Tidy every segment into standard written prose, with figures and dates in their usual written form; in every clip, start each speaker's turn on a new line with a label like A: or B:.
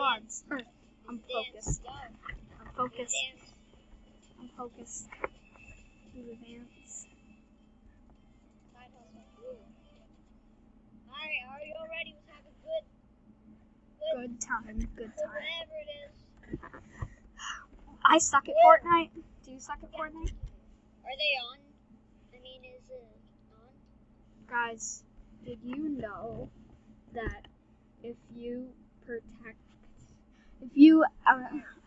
A: quads. I'm focused. I'm focused. I'm focused. Do the dance.
B: Alright, are you all ready? Let's have a
A: Good time. Good time.
B: whatever it is.
A: I suck at Fortnite. Do you suck at Fortnite?
B: Are they on? I mean, is it on?
A: Guys, did you know that if you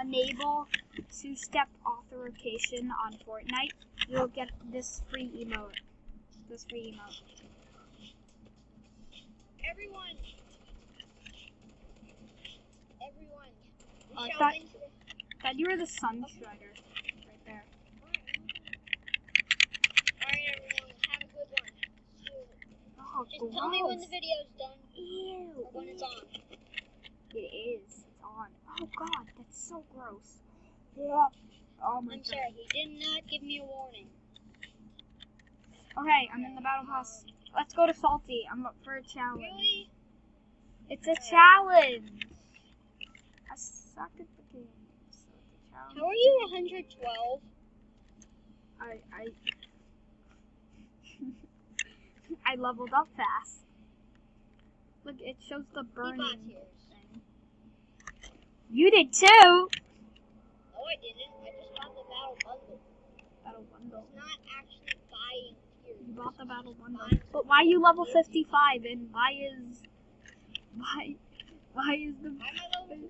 A: enable two-step authentication on Fortnite, you'll get this free emote.
B: Everyone.
A: I thought you were the sun shredder right there.
B: Alright, everyone, have a good one.
A: Oh,
B: Just tell me when the video's done.
A: Ew.
B: Or when it's on.
A: It is. It's on. Oh God, that's so gross. Yeah. Oh my
B: I'm
A: God.
B: sorry, he did not give me a warning.
A: Okay, I'm in the battle pass. Let's go to Salty. I'm up for a challenge.
B: Really?
A: It's a challenge. I suck at the game. So it's a challenge.
B: How are you 112?
A: I leveled up fast. Look, it shows the burning thing. You did too.
B: No, I didn't. I just bought the battle bundle.
A: Battle bundle.
B: It's not actually buying tiers.
A: You bought the battle bundle. But why are you level 55 and why is the
B: I'm at level 55.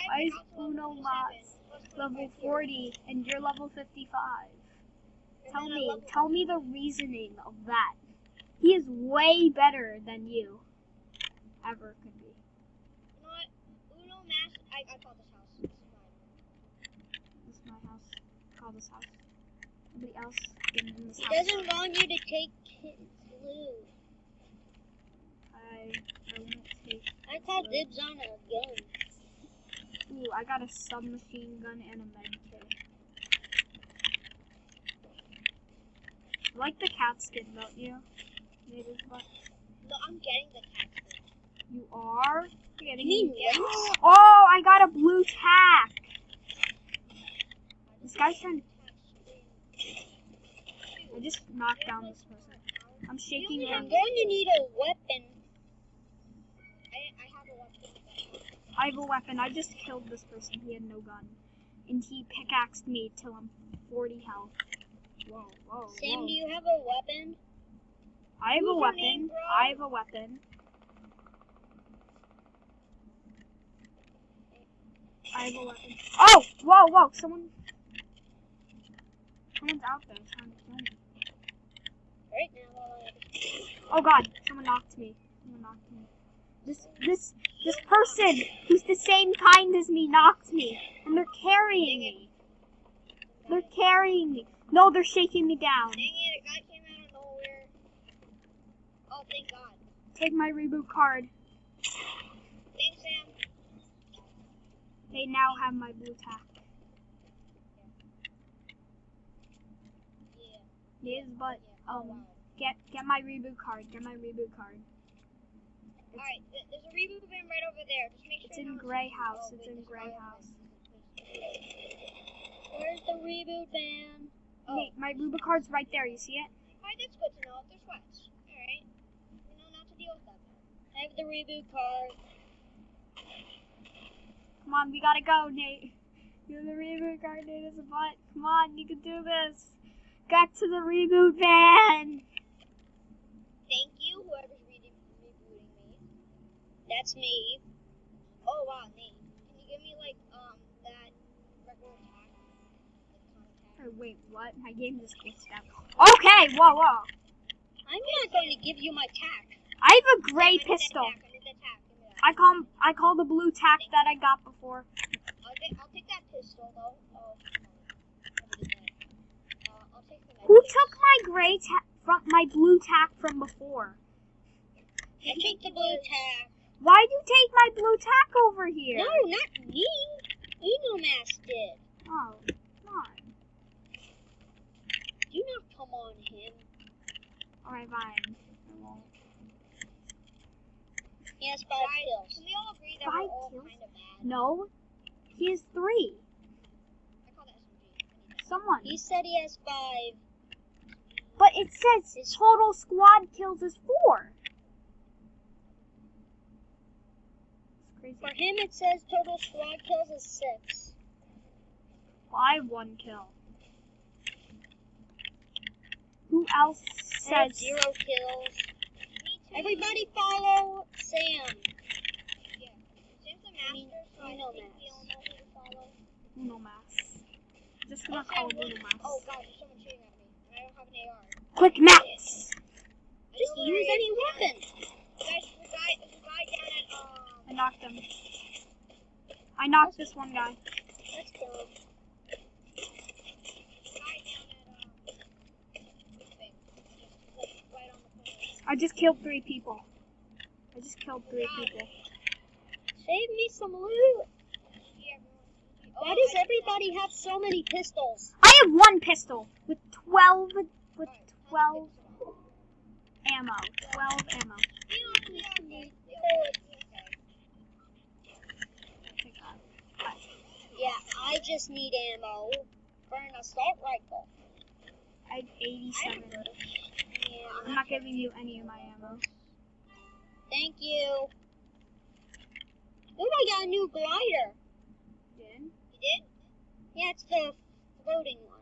A: why is
B: and also
A: Uno
B: level
A: Mas
B: 27,
A: level
B: 25
A: 40 and you're level 55?
B: And
A: Tell
B: then I
A: me,
B: leveled
A: tell
B: up.
A: me the reasoning of that. He is way better than you ever could be.
B: You know what? Uno Mas. I call this house.
A: This is my house. Call this house. Nobody else in this
B: He
A: house.
B: doesn't want you to take his blue.
A: I won't take.
B: I call dibs on a gun.
A: Ooh, I got a submachine gun and a med kit. I like the cat skin, don't you? Maybe, but
B: No, I'm getting the cat skin.
A: you are? You're getting
B: Me
A: it.
B: next?
A: Oh, I got a blue tack. This guy's trying to. I just knocked down this person. I'm shaking
B: I'm
A: him.
B: going to need a weapon. I have a weapon.
A: I have a weapon. I just killed this person. He had no gun. And he pickaxed me till I'm 40 health. Whoa, whoa,
B: Sam,
A: whoa.
B: do you have a weapon?
A: I have a
B: Who's your
A: weapon.
B: name, bro?
A: I have a weapon. I have a weapon. Oh! Whoa, whoa! Someone's out there trying to kill me.
B: Right now,
A: Oh God! Someone knocked me. This person who's the same kind as me knocked me, and they're carrying me. No, they're shaking me down.
B: dang it, a guy came out of nowhere. Oh, thank God.
A: Take my reboot card.
B: Thanks, Sam.
A: They now have my blue tack.
B: Yeah.
A: Yes, but
B: Wow.
A: get my reboot card.
B: Alright, there's a reboot bin right over there. Just make sure
A: It's in
B: no one
A: gray
B: sees you.
A: house.
B: Oh,
A: It's
B: wait,
A: in
B: there's
A: gray
B: fire
A: house.
B: Where's the reboot bin? Oh,
A: Nate, my reboot card's right there. You see it?
B: alright, that's good to know. There's sweats. Alright. You know not to deal with that. I have the reboot card.
A: Come on, we gotta go, Nate. You have the reboot card, Nate is a butt. Come on, you can do this. Get to the reboot van.
B: Thank you, whoever's rebooting me. That's me. Oh wow, Nate. Can you give me like that regular attack?
A: Oh, wait, what? My game just glitched out. Okay, whoa.
B: I'm not going to give you my tack.
A: I have a gray
B: I need that
A: pistol.
B: tack, I need that tack. Give me that.
A: I call the blue tack that I got before.
B: I'll take that pistol though. Oh, I'll take the
A: Who
B: medkit.
A: took my gray tack from my blue tack from before?
B: I took the blue tack.
A: Why'd you take my blue tack over here?
B: No, not me. Uno Mas did.
A: Oh, come on.
B: Do not come on him.
A: Alright, fine. I won't.
B: He has 5 kills. Can we all agree that
A: 5
B: we're all
A: kills?
B: kind of bad?
A: No, he has 3.
B: I call that SMG.
A: Someone.
B: He said he has 5.
A: But it says total squad kills is 4. It's crazy.
B: For him, it says total squad kills is 6.
A: Well, I have 1 kill. Who else
B: I have
A: says
B: 0 kills. Everybody follow Sam. Yeah. Sam's the master, so I know we all know who to follow.
A: Uno Mas? Just gonna call him Uno Mas.
B: Oh god, there's someone shooting at me. And I don't have an AR.
A: Quick, Max!
B: Just use any weapon. Guys, there's a guy down at
A: I knocked him. I knocked this one guy.
B: let's kill him. Guy down at thing. Like right on the corner.
A: I just killed 3 people. I just killed 3 people.
B: Save me some loot. Why does everybody have so many pistols?
A: I have 1 pistol with 12 ammo. 12 ammo.
B: Yeah, I just need ammo for an assault rifle.
A: I have 87.
B: Yeah,
A: I'm not giving you any of my ammo.
B: Thank you. Oh, I got a new glider.
A: Did?
B: You did? Yeah, it's the floating one.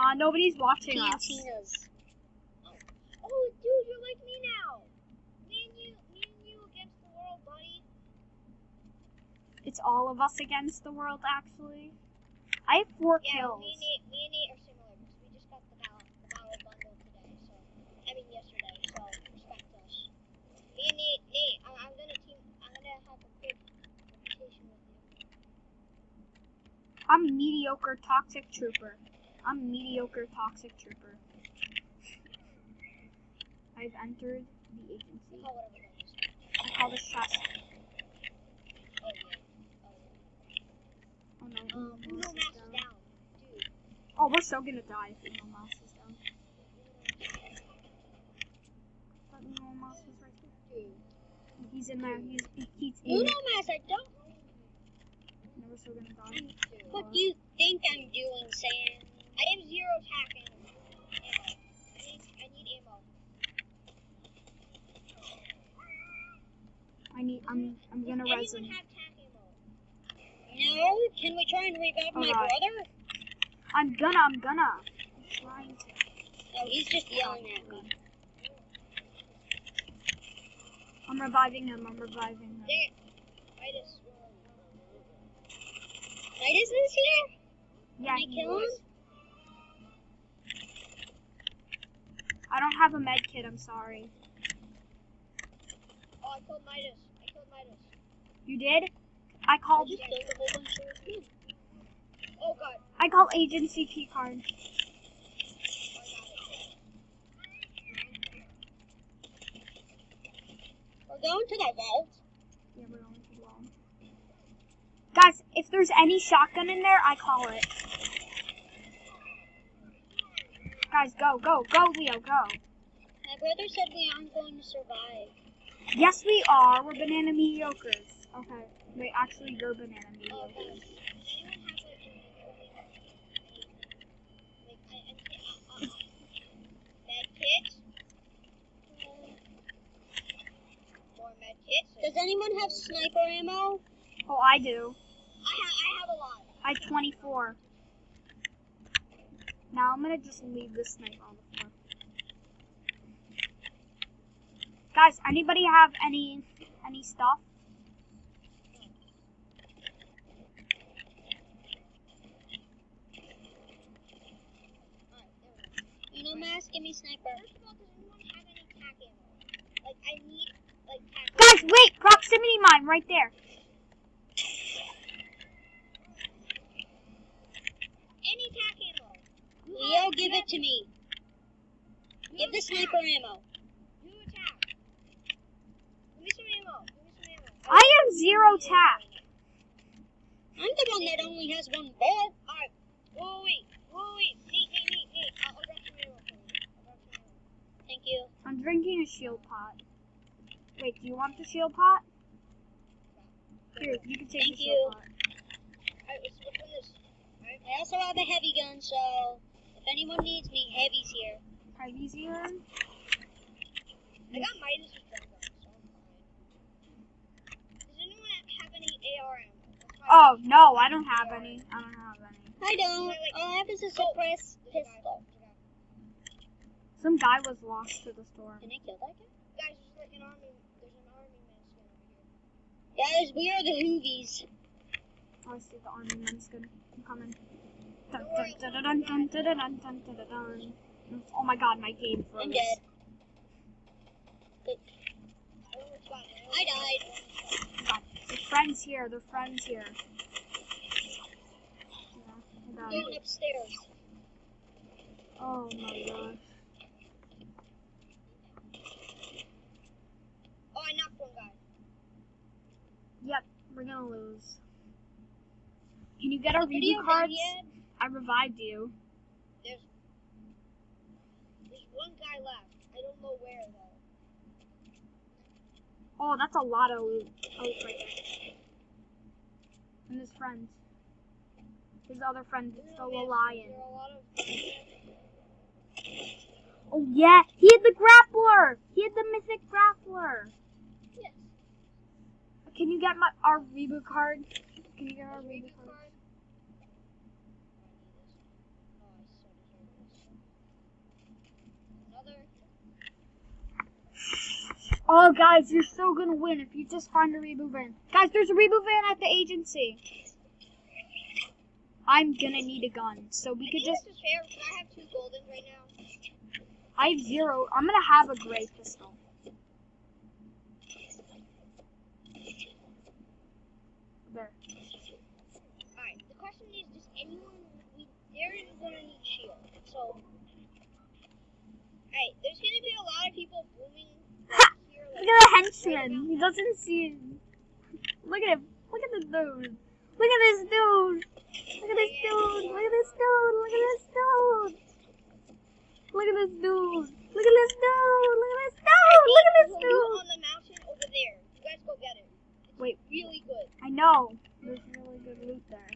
B: I mean
A: Nobody's watching us.
B: cantinas. Oh, dude, you're like me now. Me and you against the world, buddy.
A: It's all of us against the world, actually. I have 4
B: Yeah,
A: kills.
B: me and Nate are similar because we just got the battle bundle today. So, I mean yesterday. So respect us. Me and Nate, I'm gonna have a quick reputation with you.
A: I'm mediocre toxic trooper. I've entered the agency.
B: Call whatever that is.
A: I call this chest.
B: Oh yeah.
A: Oh no.
B: Uno
A: Uno Mas
B: Mas
A: is
B: is
A: down.
B: down, dude.
A: Oh, we're so gonna die if Uno Mas is down. But Uno Mas was right there.
B: Dude.
A: He's in there. He's in.
B: Uno Mas, I don't.
A: No, we're so gonna die.
B: What do you think I'm doing, Sam? I have 0 attack ammo. I need ammo.
A: I'm gonna
B: Does
A: res him.
B: anyone have attack ammo? No. Can we try and revive my
A: Alright.
B: brother?
A: I'm gonna. I'm trying to.
B: No, he's just yelling at me.
A: I'm reviving him.
B: Dang it. Titus is here?
A: Yeah,
B: Can I
A: he
B: kill him?
A: is. I don't have a med kit. I'm sorry.
B: Oh, I killed Midas.
A: You did? I
B: I
A: called.
B: just killed a whole bunch of them. Oh god.
A: I call agency key card.
B: We're going to the vault.
A: Yeah, we're going to wall. Guys, if there's any shotgun in there, I call it. Guys, go, Leo, go.
B: My brother said we aren't going to survive.
A: Yes, we are. We're banana mediocres. Okay. Wait, actually, you're banana
B: Oh,
A: mediocres.
B: guys. Does anyone have med kits? More med kits? Does anyone have sniper ammo?
A: Oh, I do.
B: I have a lot.
A: I have 24. Now I'm gonna just leave this sniper on the floor. Guys, anybody have any stuff?
B: Uno Mas, give me sniper. First of all, does anyone have any tac ammo? Like, I need, like, tac
A: Guys, wait! Proximity mine right there.
B: Any tac ammo. Leo, give it to me. Give the sniper ammo. You attack. Give me some ammo.
A: I have 0 tac.
B: I'm the one that only has 1 bullet. Alright. Wait. Neat. I'll grab some ammo for you. Thank you.
A: I'm drinking a shield pot. Wait, do you want the shield pot? Here, you can take
B: Thank
A: the shield
B: you.
A: pot.
B: Alright, let's look on this. Alright, I also have a heavy gun, so if anyone needs me, heavy's here.
A: Heavy's here.
B: I got Midas' drum gun, so I'm fine. Does anyone have any AR ammo?
A: Oh, no, I don't have any. I don't have any.
B: I don't. All I have is a suppressed pistol.
A: Some guy was lost to the store.
B: Can I kill that guy? Guys, there's like an army. There's an army man skin over here. Guys, we are the Hoovies.
A: Oh, I see the army man skin. I'm coming. Dun, dun, dun, dun, dun, dun, dun, dun, dun, dun, dun. Oh my god, my game froze.
B: I'm dead. I died.
A: God, there's friends here. There's friends here. Yeah, I died.
B: Going upstairs.
A: Oh my gosh.
B: Oh, I knocked one guy.
A: Yep, we're gonna lose. Can you get our
B: Video
A: reboot cards?
B: yet?
A: I revived you.
B: There's one guy left. I don't know where though.
A: Oh, that's a lot of loot. Oh, it's right there. And his friends. His other friend is still a lion.
B: There are a lot of
A: Oh yeah, he had the grappler. He had the mythic grappler.
B: yes.
A: Can you get our reboot card? Can you get our reboot card? Oh, guys, you're so gonna win if you just find a reboot van. Guys, there's a reboot van at the agency. I'm gonna need a gun, so we could just.
B: This is fair because I have 2 golden right now.
A: I have 0. I'm gonna have a gray pistol. There.
B: Alright, the question is, does anyone, they're gonna need shield, so. Alright, there's gonna be a lot of people booming here.
A: Look at the henchman. He doesn't see him. Look at him. Look at this dude. Look at this dude. Look at this dude. Look at this dude. Look at this dude. Look at this dude. Look at this dude. Look at this dude. Look at this dude.
B: On the mountain over there. You guys go get it. It's
A: Wait.
B: really good.
A: I know. There's really good loot there.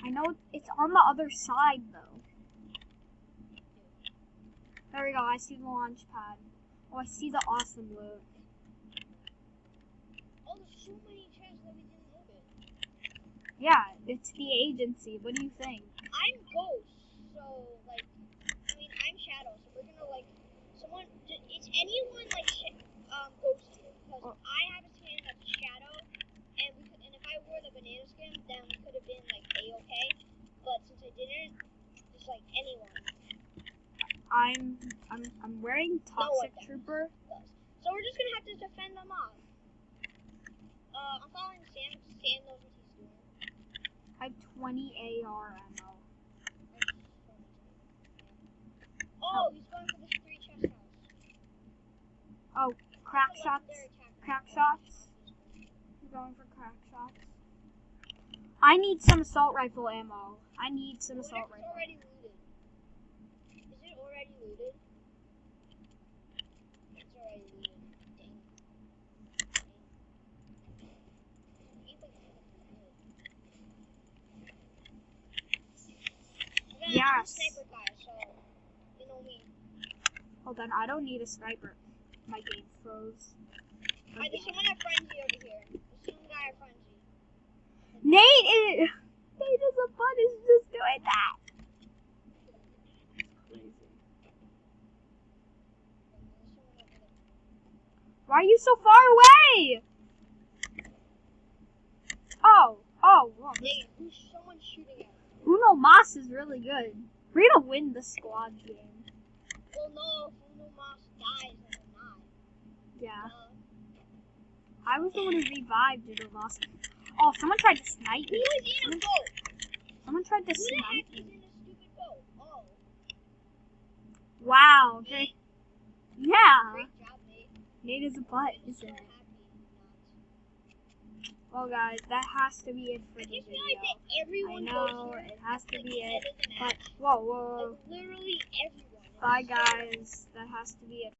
A: I know it's on the other side though. There we go. I see the launch pad. Oh, I see the awesome loot.
B: Oh, there's so many chests that we didn't open.
A: Yeah, it's the agency. What do you think?
B: I'm Ghost, so, like, I mean, I'm Shadow, so we're gonna, like, someone, is anyone, like, Ghost here? Because I have a skin that's Shadow, and if I wore the banana skin, then we could have been, like, A-okay, but since I didn't, just, like, anyone.
A: I'm wearing Toxic Trooper.
B: So we're just gonna have to defend them off. I'm following Sam. Sam knows what he's doing.
A: I have 20 AR ammo.
B: Oh, he's going for this 3 chest house.
A: Oh, crack shots. Crack shots. He's going for crack shots. I need some assault rifle ammo. I need some assault rifle.
B: It's already looted. Is it already looted? It's already looted. Dang.
A: Yes.
B: I'm a sniper guy, so you know me.
A: Hold on, I don't need a sniper. My game froze.
B: Alright, there's someone at Frenzy over here. There's some guy at Frenzy.
A: Nate is a bot is just doing that. Crazy. Why are you so far away? Oh, well,
B: Nate, who's someone shooting at?
A: Uno Mas is really good. We're gonna win the squad game.
B: Well, no, if Uno Mas dies, then we're not.
A: Yeah. I was the one who revived Uno Mas. Oh, someone tried to snipe me.
B: Who is in a boat?
A: Someone tried to
B: Who the
A: snipe
B: heck is
A: me.
B: in a stupid boat? Oh.
A: Wow. Okay. Yeah.
B: Great job, Nate.
A: Nate is a butt,
B: I'm
A: isn't
B: so
A: it?
B: happy
A: Well, guys, that has to be it for
B: I
A: the
B: just
A: video.
B: realized that everyone
A: I know
B: goes here.
A: it has to
B: Like,
A: be it.
B: better than
A: But
B: Ash.
A: whoa.
B: Like, literally everyone.
A: Bye, guys. That has to be it.